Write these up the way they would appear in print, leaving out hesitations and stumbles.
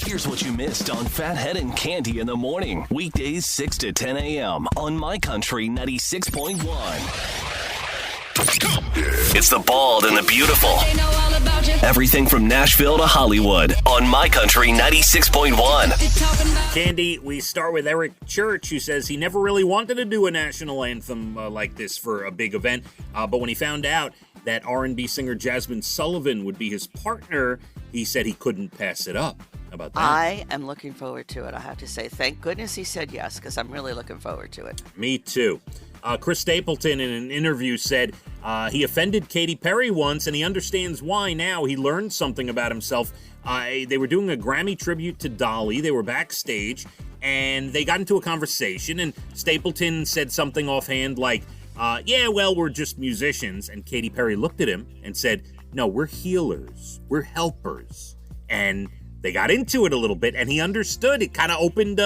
Here's what you missed on Phathead and Cande in the morning. Weekdays 6 to 10 a.m. on My Country 96.1. It's the bald and the beautiful. Everything from Nashville to Hollywood on My Country 96.1. Cande, we start with Eric Church, who says he never really wanted to do a national anthem like this for a big event, but when he found out that R&B singer Jasmine Sullivan would be his partner, he said he couldn't pass it up. How about that? I am looking forward to it, I have to say. Thank goodness he said yes, because I'm really looking forward to it. Me too. Chris Stapleton in an interview said he offended Katy Perry once, and he understands why now. He learned something about himself. They were doing a Grammy tribute to Dolly. They were backstage, and they got into a conversation, and Stapleton said something offhand like, yeah, well, we're just musicians. And Katy Perry looked at him and said, no, we're healers. We're helpers. And they got into it a little bit, and he understood. It kind of opened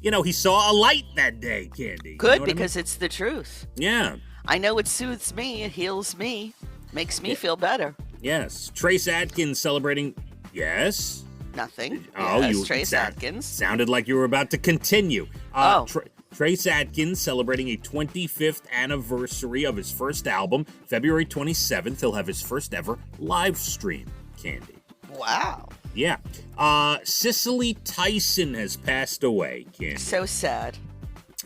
he saw a light that day, Cande. Good, because it's the truth. Yeah. I know it soothes me, it heals me, makes me feel better. Yes. Trace Adkins celebrating... Yes? Nothing. Oh, yes, Trace Adkins. Sounded like you were about to continue. Trace Adkins celebrating a 25th anniversary of his first album, February 27th. He'll have his first ever live stream, Cande. Wow. Yeah. Cicely Tyson has passed away, Cande. So sad.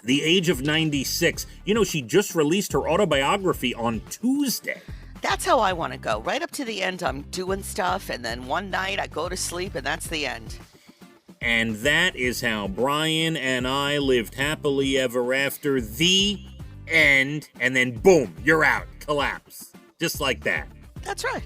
The age of 96. You know, she just released her autobiography on Tuesday. That's how I want to go. Right up to the end, I'm doing stuff, and then one night I go to sleep, and that's the end. And that is how Brian and I lived happily ever after. The end. And then, boom, you're out. Collapse. Just like that. That's right.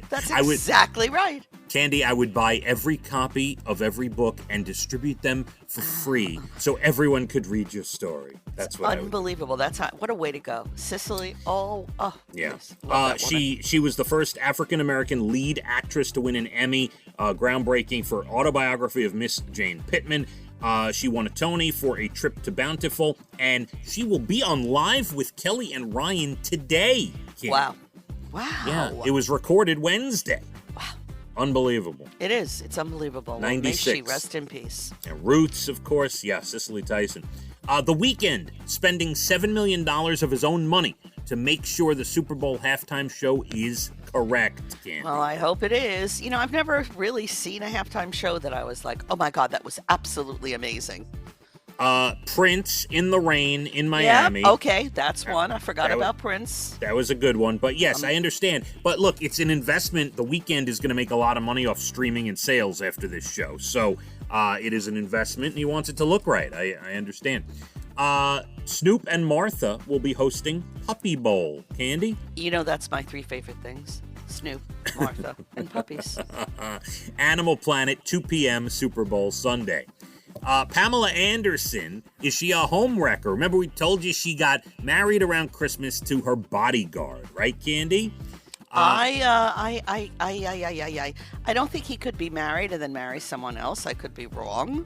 That's exactly right. Cande, I would buy every copy of every book and distribute them for free so everyone could read your story. That's what unbelievable. That's what a way to go. Cicely, yeah. Yes. She was the first African-American lead actress to win an Emmy, groundbreaking for autobiography of Miss Jane Pittman. She won a Tony for A Trip to Bountiful, and she will be on Live with Kelly and Ryan today. Cande. Wow. Yeah, it was recorded Wednesday. Wow. Unbelievable. It is. It's unbelievable. 96. May she rest in peace. And Roots, of course. Yeah, Cicely Tyson. The Weeknd spending $7 million of his own money to make sure the Super Bowl halftime show is correct, Cande. Well, I hope it is. You know, I've never really seen a halftime show that I was like, oh my God, that was absolutely amazing. Prince, In the Rain, in Miami. Yeah, okay, that's one. I forgot about Prince. That was a good one. But yes, I understand. But look, it's an investment. The Weeknd is going to make a lot of money off streaming and sales after this show. So it is an investment, and he wants it to look right. I understand. Snoop and Martha will be hosting Puppy Bowl. Cande? You know, that's my three favorite things. Snoop, Martha, and puppies. Animal Planet, 2 p.m. Super Bowl Sunday. Pamela Anderson, is she a homewrecker? Remember we told you she got married around Christmas to her bodyguard, right, Cande? I don't think he could be married and then marry someone else. I could be wrong.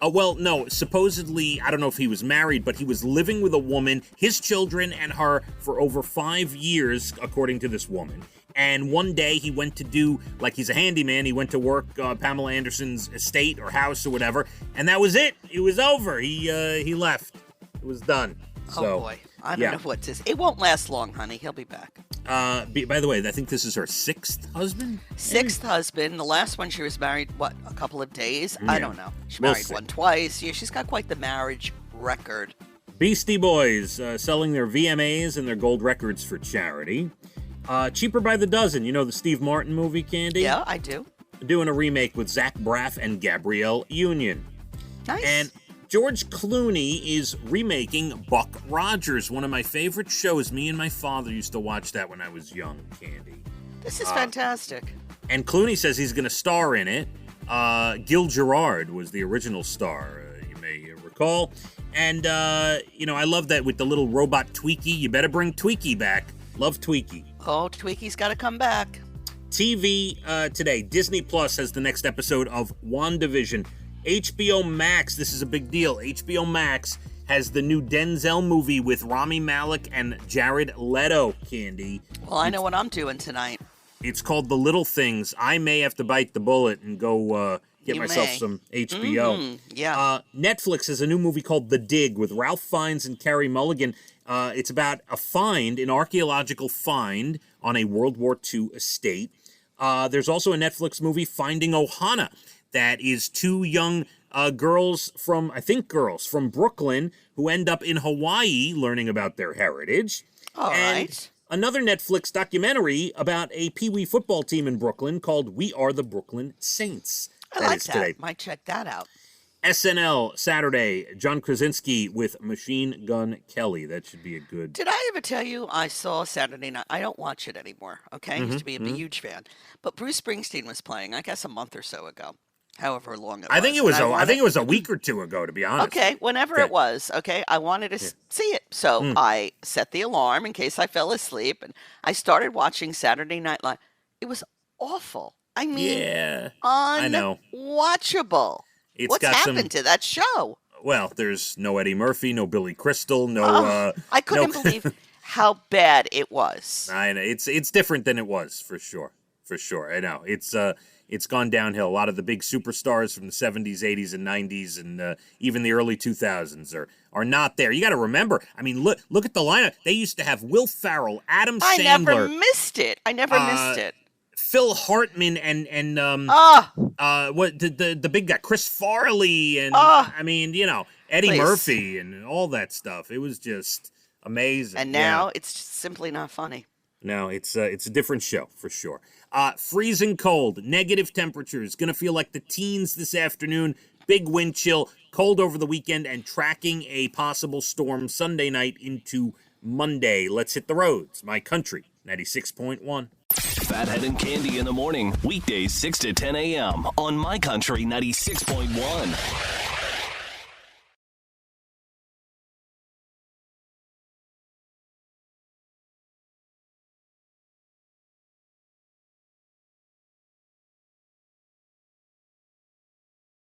Well, no, supposedly, I don't know if he was married, but he was living with a woman, his children, and her for over 5 years, according to this woman. And one day he went to do, like he's a handyman, he went to work Pamela Anderson's estate or house or whatever, and that was it. It was over. He left. It was done. Oh, boy. I don't know what to say. It won't last long, honey. He'll be back. By the way, I think this is her 6th husband? Sixth husband. The last one she was married, a couple of days? Yeah. I don't know. She married one twice. Yeah, she's got quite the marriage record. Beastie Boys selling their VMAs and their gold records for charity. Cheaper by the Dozen. You know the Steve Martin movie, Cande? Yeah, I do. Doing a remake with Zach Braff and Gabrielle Union. Nice. And George Clooney is remaking Buck Rogers, one of my favorite shows. Me and my father used to watch that when I was young, Cande. This is fantastic. And Clooney says he's going to star in it. Gil Gerard was the original star, you may recall. And, I love that with the little robot Tweaky. You better bring Tweaky back. Love Tweaky. Oh, Tweaky's got to come back. TV today. Disney Plus has the next episode of WandaVision. HBO Max, this is a big deal. HBO Max has the new Denzel movie with Rami Malek and Jared Leto, Cande. Well, I know what I'm doing tonight. It's called The Little Things. I may have to bite the bullet and go get You myself may. some HBO. Yeah. Netflix has a new movie called The Dig with Ralph Fiennes and Carey Mulligan. It's about a find, an archaeological find on a World War II estate. There's also a Netflix movie, Finding Ohana, that is two young girls from Brooklyn who end up in Hawaii learning about their heritage. All and right. Another Netflix documentary about a Pee Wee football team in Brooklyn called We Are the Brooklyn Saints. I like is that. today. Might check that out. SNL Saturday, John Krasinski with Machine Gun Kelly. That should be a good... Did I ever tell you I saw Saturday Night? I don't watch it anymore, okay? I used to be a huge fan. But Bruce Springsteen was playing, I guess a month or so ago. However long it was. I think it was a week or two ago, to be honest. Okay, whenever it was, okay, I wanted to see it. So I set the alarm in case I fell asleep, and I started watching Saturday Night Live. It was awful. I mean, I know. unwatchable. What's happened to that show? Well, there's no Eddie Murphy, no Billy Crystal, no... I couldn't believe how bad it was. I know. It's different than it was, for sure. For sure. I know. It's gone downhill. A lot of the big superstars from the 70s, 80s, and 90s, and even the early 2000s are not there. You got to remember, I mean, look at the lineup. They used to have Will Ferrell, Adam Sandler. I never missed it. Phil Hartman and what the big guy, Chris Farley, and I mean, Eddie Murphy and all that stuff. It was just amazing. And now it's just simply not funny. No, it's a different show for sure. Freezing cold, negative temperatures, gonna feel like the teens this afternoon. Big wind chill, cold over the weekend, and tracking a possible storm Sunday night into Monday. Let's hit the roads. My Country 96.1. Phathead and Cande in the morning, weekdays 6 to 10 a.m. on My Country 96.1.